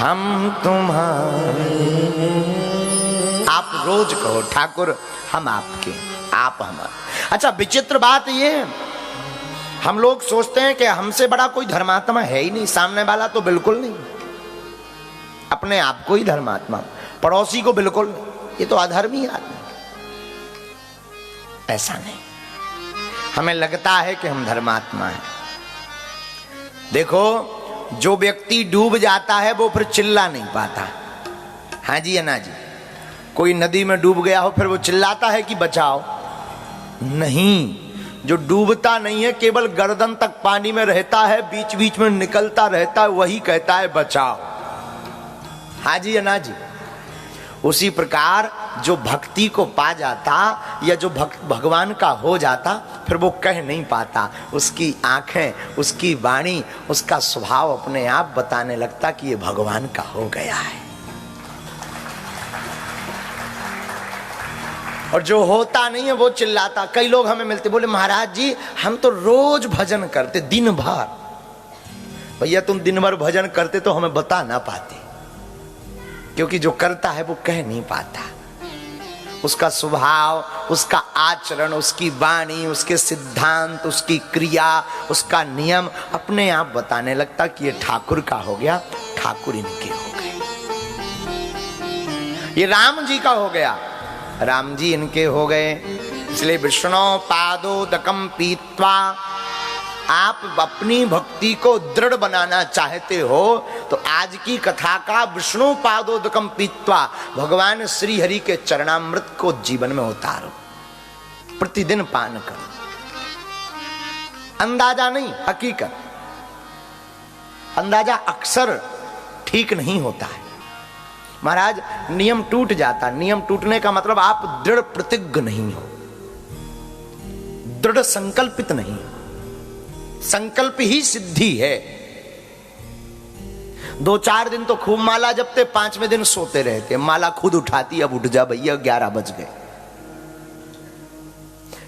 हम तुम्हारे। आप रोज कहो ठाकुर हम आपके, आप हमारे। अच्छा विचित्र बात ये, हम लोग सोचते हैं कि हमसे बड़ा कोई धर्मात्मा है ही नहीं, सामने वाला तो बिल्कुल नहीं, अपने आप को ही धर्मात्मा, पड़ोसी को बिल्कुल नहीं, ये तो अधर्मी आदमी। ऐसा नहीं, हमें लगता है कि हम धर्मात्मा हैं। देखो जो व्यक्ति डूब जाता है वो फिर चिल्ला नहीं पाता। हाँ जी अन्ना जी, कोई नदी में डूब गया हो फिर वो चिल्लाता है कि बचाओ? नहीं, जो डूबता नहीं है, केवल गर्दन तक पानी में रहता है, बीच बीच में निकलता रहता है, वही कहता है बचाओ। हाँ जी अन्ना जी। उसी प्रकार जो भक्ति को पा जाता या जो भगवान का हो जाता, फिर वो कह नहीं पाता, उसकी आंखें, उसकी वाणी, उसका स्वभाव अपने आप बताने लगता कि ये भगवान का हो गया है। और जो होता नहीं है वो चिल्लाता। कई लोग हमें मिलते, बोले महाराज जी हम तो रोज भजन करते दिन भर। भैया तुम दिन भर भजन करते तो हमें बता ना पाते, क्योंकि जो करता है वो कह नहीं पाता। उसका स्वभाव, उसका आचरण, उसकी वाणी, उसके सिद्धांत, उसकी क्रिया, उसका नियम अपने आप बताने लगता कि ये ठाकुर का हो गया, ठाकुर इनके हो गए, ये राम जी का हो गया, राम जी इनके हो गए। इसलिए विष्णु पादोदकम पीत्वा, आप अपनी भक्ति को दृढ़ बनाना चाहते हो तो आज की कथा का विष्णु पादोदकम पीत्वा, भगवान श्री हरि के चरणामृत को जीवन में उतारो, प्रतिदिन पान करो। अंदाजा नहीं, हकीकत। अंदाजा अक्सर ठीक नहीं होता है महाराज, नियम टूट जाता। नियम टूटने का मतलब आप दृढ़ प्रतिज्ञ नहीं हो, दृढ़ संकल्पित नहीं हो। संकल्प ही सिद्धि है। 2-4 दिन तो खूब माला जपते, 5वें दिन सोते रहते, माला खुद उठाती, अब उठ जा भैया 11 बज गए।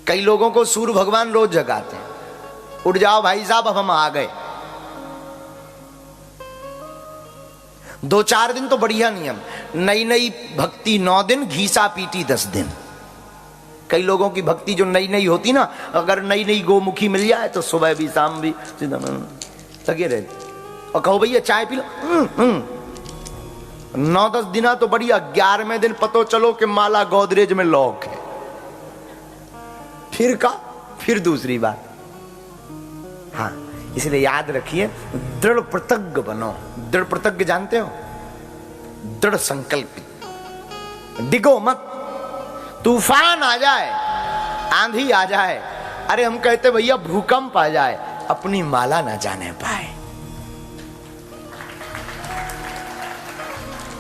कई लोगों को सूर्य भगवान रोज जगाते हैं, उठ जाओ भाई साहब अब हम आ गए। 2-4 दिन तो बढ़िया नियम, नई नई भक्ति 9 दिन, घीसा पीटी 10 दिन। कई लोगों की भक्ति जो नई नई होती ना, अगर नई नई गोमुखी मिल जाए तो सुबह भी शाम भी लगे रहे, और कहो भैया चाय पी लो, 9-10 दिन तो बढ़िया, 11वें दिन पतो चलो कि माला गोदरेज में लॉक है। फिर दूसरी बात। हाँ, इसलिए याद रखिए, दृढ़ प्रतिज्ञ बनो। दृढ़ प्रतिज्ञ जानते हो? दृढ़ संकल्पित। डिगो मत, तूफान आ जाए, आंधी आ जाए, अरे हम कहते भैया भूकंप आ जाए, अपनी माला ना जाने पाए।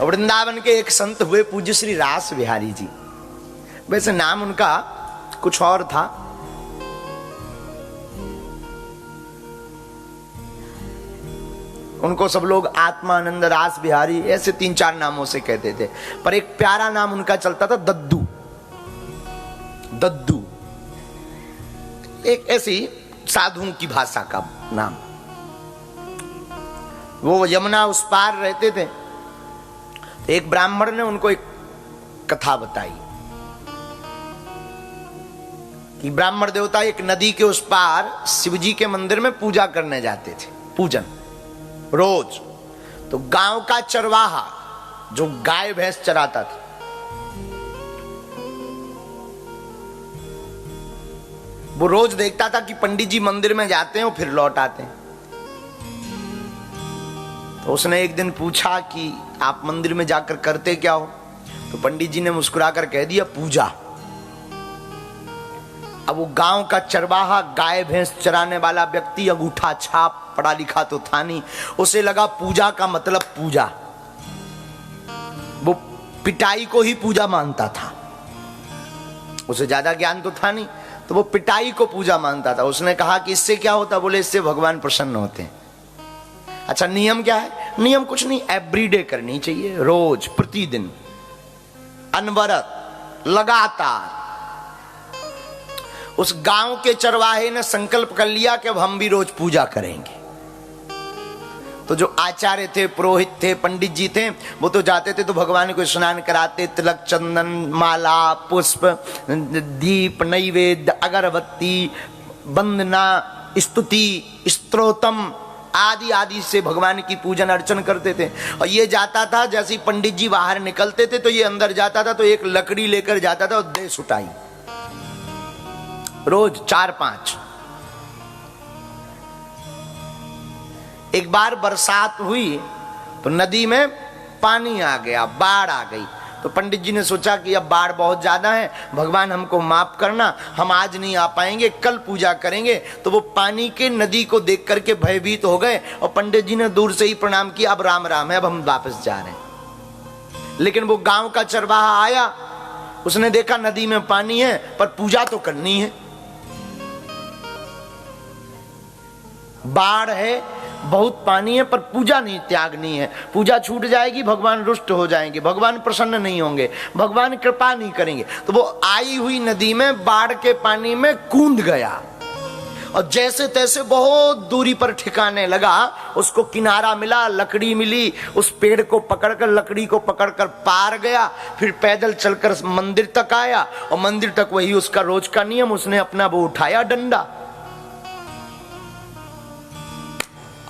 वृंदावन के एक संत हुए पूज्य श्री रास बिहारी जी। वैसे नाम उनका कुछ और था, उनको सब लोग आत्मानंद, रास बिहारी, ऐसे 3-4 नामों से कहते थे, पर एक प्यारा नाम उनका चलता था, दद्दू। दद्दू एक ऐसी साधुओं की भाषा का नाम। वो यमुना उस पार रहते थे, तो एक ब्राह्मण ने उनको एक कथा बताई कि ब्राह्मण देवता एक नदी के उस पार शिवजी के मंदिर में पूजा करने जाते थे, पूजन रोज। तो गांव का चरवाहा जो गाय भैंस चराता था, वो रोज देखता था कि पंडित जी मंदिर में जाते हैं और फिर लौट आते हैं। तो उसने एक दिन पूछा कि आप मंदिर में जाकर करते क्या हो? तो पंडित जी ने मुस्कुराकर कह दिया, पूजा। अब वो गांव का चरवाहा, गाय भैंस चराने वाला व्यक्ति, अंगूठा छाप, पढ़ा लिखा तो था नहीं, उसे लगा पूजा का मतलब पूजा। वो पिटाई को ही पूजा मानता था, उसे ज्यादा ज्ञान तो था नहीं, तो वो पिटाई को पूजा मानता था। उसने कहा कि इससे क्या होता? बोले इससे भगवान प्रसन्न होते हैं। अच्छा नियम क्या है? नियम कुछ नहीं, एवरीडे करनी चाहिए, रोज, प्रतिदिन, अनवरत, लगातार। उस गांव के चरवाहे ने संकल्प कर लिया कि अब हम भी रोज पूजा करेंगे। तो जो आचार्य थे, पुरोहित थे, पंडित जी थे, वो तो जाते थे तो भगवान को स्नान कराते, तिलक, चंदन, माला, पुष्प, दीप, नैवेद्य, अगरबत्ती, वंदना, स्तुति, स्तोत्रम आदि आदि से भगवान की पूजन अर्चन करते थे। और ये जाता था, जैसे पंडित जी बाहर निकलते थे तो ये अंदर जाता था, तो एक लकड़ी लेकर जाता था और दे सुटाई, रोज 4-5। एक बार बरसात हुई तो नदी में पानी आ गया, बाढ़ आ गई। तो पंडित जी ने सोचा कि अब बाढ़ बहुत ज्यादा है, भगवान हमको माफ करना, हम आज नहीं आ पाएंगे, कल पूजा करेंगे। तो वो पानी के नदी को देख करके भयभीत हो गए और पंडित जी ने दूर से ही प्रणाम किया, अब राम राम है, अब हम वापस जा रहे हैं। लेकिन वो गांव का चरवाहा आया, उसने देखा नदी में पानी है पर पूजा तो करनी है, बाढ़ है, बहुत पानी है, पर पूजा नहीं त्यागनी है, पूजा छूट जाएगी, भगवान रुष्ट हो जाएंगे, भगवान प्रसन्न नहीं होंगे, भगवान कृपा नहीं करेंगे। तो वो आई हुई नदी में बाढ़ के पानी में कूद गया और जैसे तैसे बहुत दूरी पर ठिकाने लगा, उसको किनारा मिला, लकड़ी मिली, उस पेड़ को पकड़कर, लकड़ी को पकड़कर पार गया, फिर पैदल चलकर मंदिर तक आया और मंदिर तक वही उसका रोज का नियम, उसने अपना वो उठाया डंडा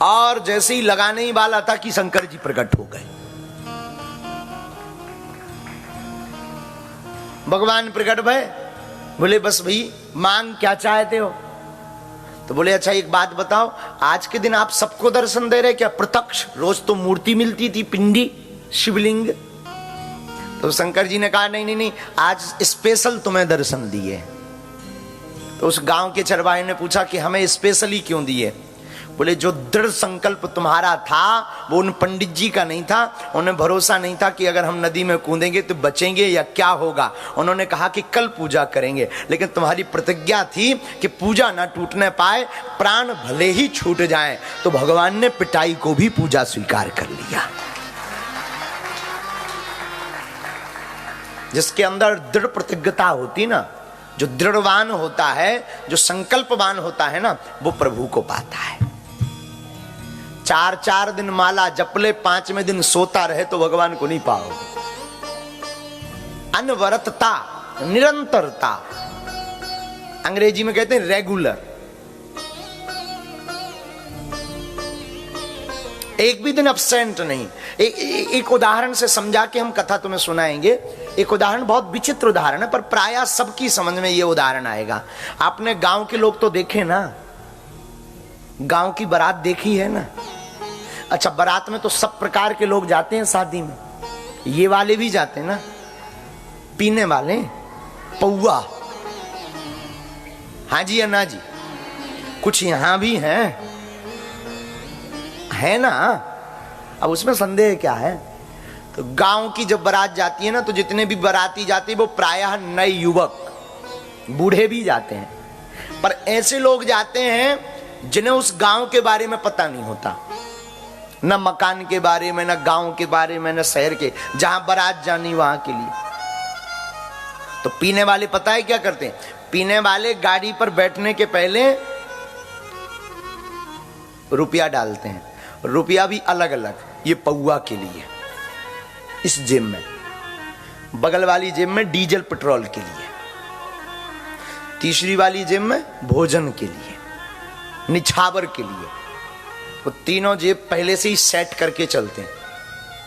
और जैसे ही लगाने ही वाला था कि शंकर जी प्रकट हो गए। भगवान प्रकट भय, बोले बस भाई मांग क्या चाहते हो? तो बोले अच्छा एक बात बताओ, आज के दिन आप सबको दर्शन दे रहे क्या प्रत्यक्ष? रोज तो मूर्ति मिलती थी, पिंडी, शिवलिंग। तो शंकर जी ने कहा नहीं नहीं नहीं, आज स्पेशल तुम्हें दर्शन दिए। तो उस गांव के चरवाहे ने पूछा कि हमें स्पेशली क्यों दिए? बोले जो दृढ़ संकल्प तुम्हारा था वो उन पंडित जी का नहीं था, उन्हें भरोसा नहीं था कि अगर हम नदी में कूदेंगे तो बचेंगे या क्या होगा। उन्होंने कहा कि कल पूजा करेंगे, लेकिन तुम्हारी प्रतिज्ञा थी कि पूजा ना टूटने पाए, प्राण भले ही छूट जाएं। तो भगवान ने पिटाई को भी पूजा स्वीकार कर लिया। जिसके अंदर दृढ़ प्रतिज्ञता होती ना, जो दृढ़वान होता है, जो संकल्पवान होता है ना, वो प्रभु को पाता है। 4 दिन माला जपले, 5वें दिन सोता रहे तो भगवान को नहीं पाओगे। अनवरतता, निरंतरता, अंग्रेजी में कहते हैं रेगुलर। एक भी दिन अब्सेंट नहीं। एक उदाहरण से समझा के हम कथा तुम्हें सुनाएंगे। एक उदाहरण, बहुत विचित्र उदाहरण है, पर प्रायः सबकी समझ में ये उदाहरण आएगा। आपने गांव के लोग तो देखे ना, गांव की बारात देखी है ना। अच्छा, बारात में तो सब प्रकार के लोग जाते हैं शादी में, ये वाले भी जाते हैं ना, पीने वाले, पौआ, हाँ जी या ना जी, कुछ यहां भी हैं, है ना। अब उसमें संदेह क्या है? तो गांव की जब बारात जाती है ना, तो जितने भी बाराती जाते हैं वो प्रायः नए युवक, बूढ़े भी जाते हैं, पर ऐसे लोग जाते हैं जिन्हें उस गांव के बारे में पता नहीं होता, न मकान के बारे में, न गांव के बारे में, न शहर के, जहां बारात जानी वहां के लिए। तो पीने वाले पता है क्या करते हैं? पीने वाले गाड़ी पर बैठने के पहले रुपया डालते हैं, रुपया भी अलग अलग, ये पौआ के लिए इस जेब में, बगल वाली जेब में डीजल पेट्रोल के लिए, तीसरी वाली जेब में भोजन के लिए, निछावर के लिए। वो तीनों जेब पहले से ही सेट करके चलते हैं।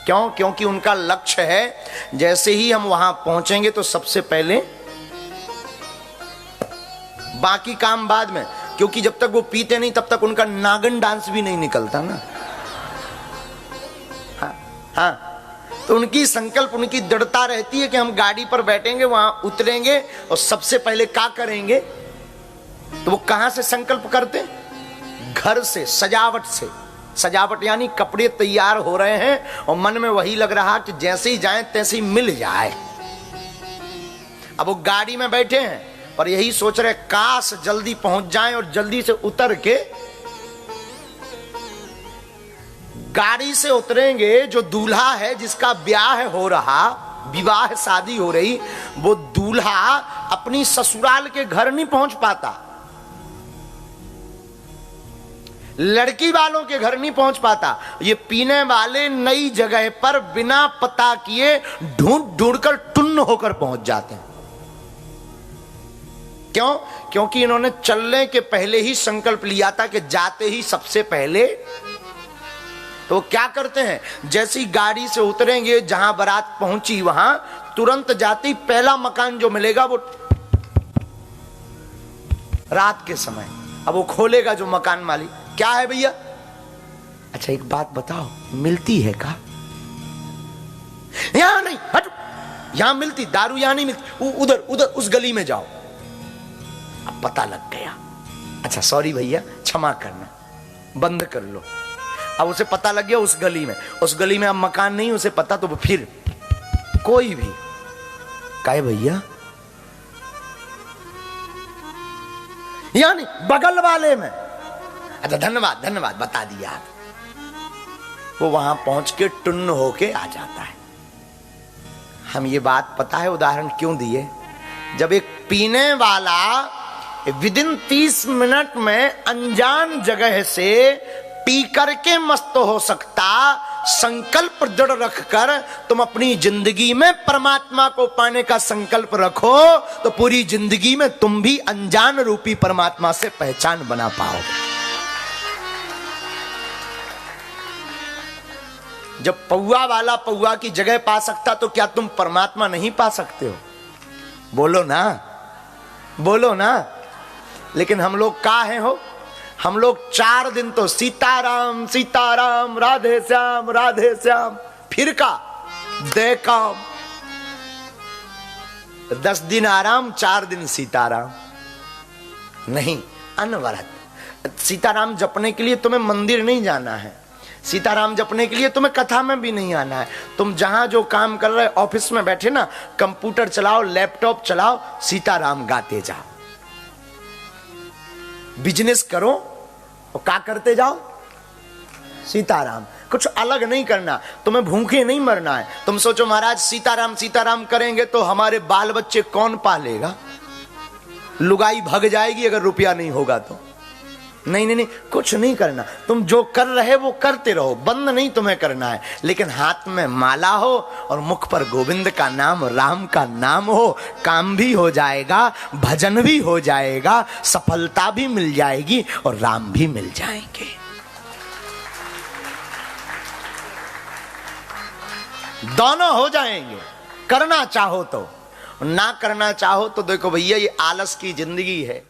क्यों? क्योंकि उनका लक्ष्य है जैसे ही हम वहां पहुंचेंगे तो सबसे पहले, बाकी काम बाद में, क्योंकि जब तक वो पीते नहीं तब तक उनका नागन डांस भी नहीं निकलता ना। हाँ, तो उनकी संकल्प, उनकी दृढ़ता रहती है कि हम गाड़ी पर बैठेंगे, वहां उतरेंगे और सबसे पहले क्या करेंगे। तो वो कहां से संकल्प करते? घर से, सजावट से। सजावट यानी कपड़े तैयार हो रहे हैं और मन में वही लग रहा कि जैसे ही जाएं तैसे ही मिल जाए। अब वो गाड़ी में बैठे हैं और यही सोच रहे काश जल्दी पहुंच जाएं और जल्दी से उतर के गाड़ी से उतरेंगे। जो दूल्हा है जिसका ब्याह हो रहा, विवाह शादी हो रही, वो दूल्हा अपनी ससुराल के घर नहीं पहुंच पाता। लड़की वालों के घर नहीं पहुंच पाता। ये पीने वाले नई जगह पर बिना पता किए ढूंढ ढूंढ कर टुन्न होकर पहुंच जाते हैं। क्यों? क्योंकि इन्होंने चलने के पहले ही संकल्प लिया था कि जाते ही सबसे पहले। तो क्या करते हैं, जैसी गाड़ी से उतरेंगे, जहां बारात पहुंची वहां तुरंत जाती पहला मकान जो मिलेगा वो रात के समय, अब वो खोलेगा जो मकान मालिक, क्या है भैया? अच्छा एक बात बताओ, मिलती है का? यहां नहीं, हट, यहां मिलती दारू, यहां नहीं मिलती, उधर उधर उस गली में जाओ। अब पता लग गया। अच्छा सॉरी भैया, क्षमा करना, बंद कर लो। अब उसे पता लग गया उस गली में अब मकान नहीं, उसे पता, तो फिर कोई भी कहे भैया यानी बगल वाले में। अच्छा धन्यवाद धन्यवाद, बता दिया आप। वो वहां पहुंच के टुन्न होके आ जाता है। हम ये बात पता है उदाहरण क्यों दिए? जब एक पीने वाला विदिन 30 मिनट में अनजान जगह से पी करके मस्त हो सकता, संकल्प दृढ़ रखकर तुम अपनी जिंदगी में परमात्मा को पाने का संकल्प रखो तो पूरी जिंदगी में तुम भी अनजान रूपी परमात्मा से पहचान बना पाओगे। जब पौआ वाला पौआ की जगह पा सकता तो क्या तुम परमात्मा नहीं पा सकते हो? बोलो ना, बोलो ना। लेकिन हम लोग काहे हो, हम लोग 4 दिन तो सीताराम सीताराम, राधे श्याम, फिर का दे काम, 10 दिन आराम, 4 दिन सीताराम। नहीं, अनवरत सीताराम जपने के लिए तुम्हें मंदिर नहीं जाना है, सीताराम जपने के लिए तुम्हें कथा में भी नहीं आना है। तुम जहां जो काम कर रहे, ऑफिस में बैठे ना, कंप्यूटर चलाओ, लैपटॉप चलाओ, सीताराम गाते जाओ। बिजनेस करो और क्या करते जाओ? सीताराम। कुछ अलग नहीं करना, तुम्हें भूखे नहीं मरना है। तुम सोचो महाराज सीताराम सीताराम करेंगे तो हमारे बाल बच्चे कौन पालेगा? लुगाई भग जाएगी अगर रुपया नहीं होगा तो। नहीं नहीं नहीं, कुछ नहीं करना। तुम जो कर रहे वो करते रहो, बंद नहीं तुम्हें करना है। लेकिन हाथ में माला हो और मुख पर गोविंद का नाम, राम का नाम हो, काम भी हो जाएगा, भजन भी हो जाएगा, सफलता भी मिल जाएगी और राम भी मिल जाएंगे। दोनों हो जाएंगे, करना चाहो तो। ना करना चाहो तो देखो भैया, ये आलस की जिंदगी है।